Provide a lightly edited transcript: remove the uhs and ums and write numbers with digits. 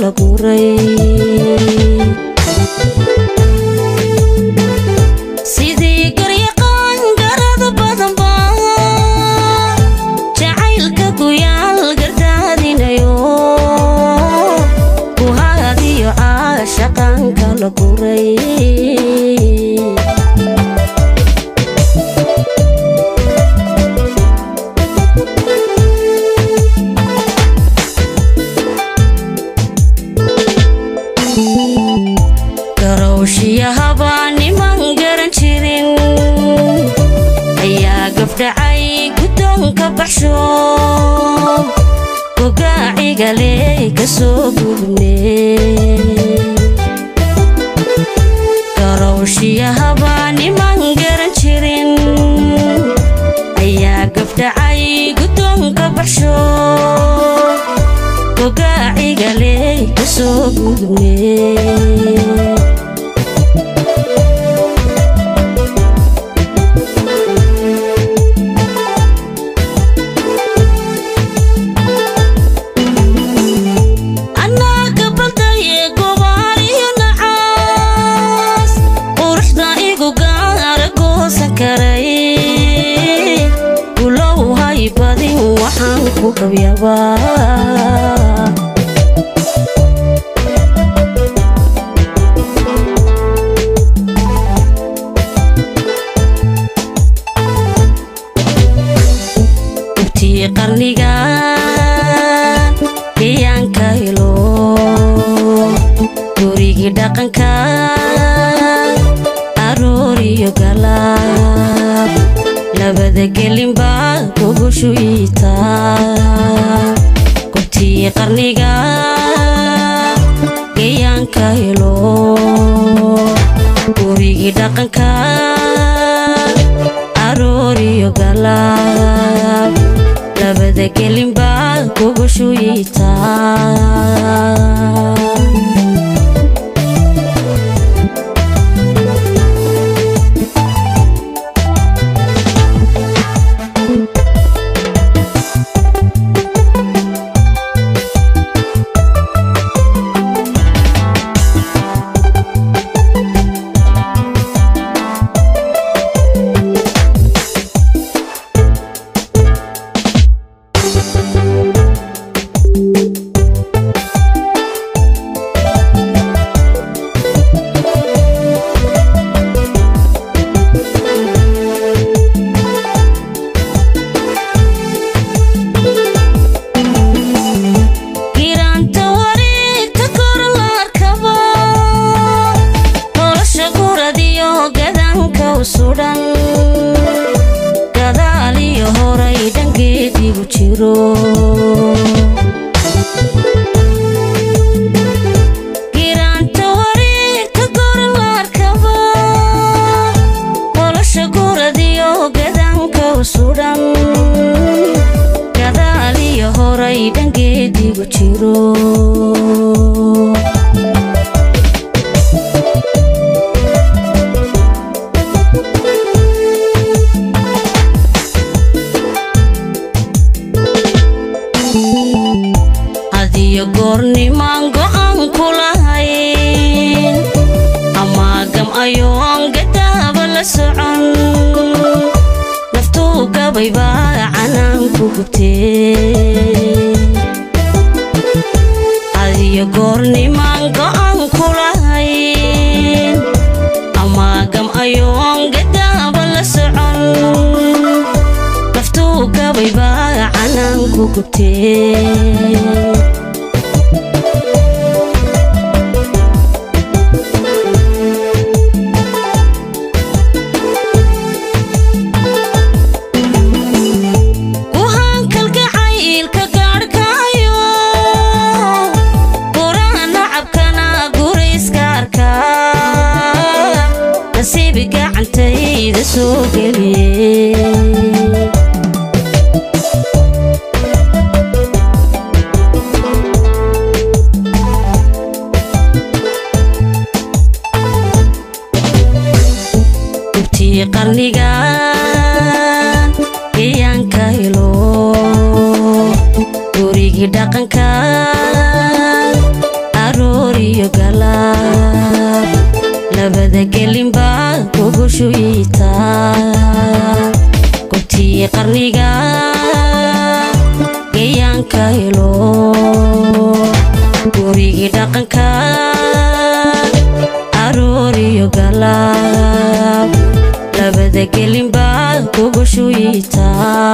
la guray sidii garyaqaan garada badan baa jacaylka ku yaal gardaadinayo ku haadiyo caashaqaanka la guray garowshiyahaba niman garan jirin ayaa gabdhacay guddoonka baxsho gogaaciga lee ka soo gudubnee garowshiyahaba niman garan jirin ayaa gabdhacay guddoonka baxsho gogaaciga lee ka soo gudubnee waxaan ku qabyabaa intii qarniga deegaanka helo gurigii dhaqanka aroor iyo galaab labada gelinba kugu shuyitaa gobtii qarniga deegaanka helo gurigii dhaqanka aroor iyo galaab labada gelinba kugu shuyitaa sudan gadaaliyo horay dhangeedigu jiro giraanta wareegta gorlaarkaba nolosha guradiyo gadanka sudan gadaaliyo horay dhangeedigu jiro goornimaan go'aan ku lahayn amaagam ayoon gadaaba la socon naftuu gabay baa canaan ku gubtee adiyo goornimaan go'aan ku lahayn amaagam ayoon gadaaba la socon naftuu gabay baa canaan ku gubtee gacantayda soo geliyay gubtii qarniga deegaanka helo gurigii dhaqanka yitaa gobtii qarniga gayaanka helo gurigii dhaqanka aroor iyo galab labada gelinba gogoshu yitaa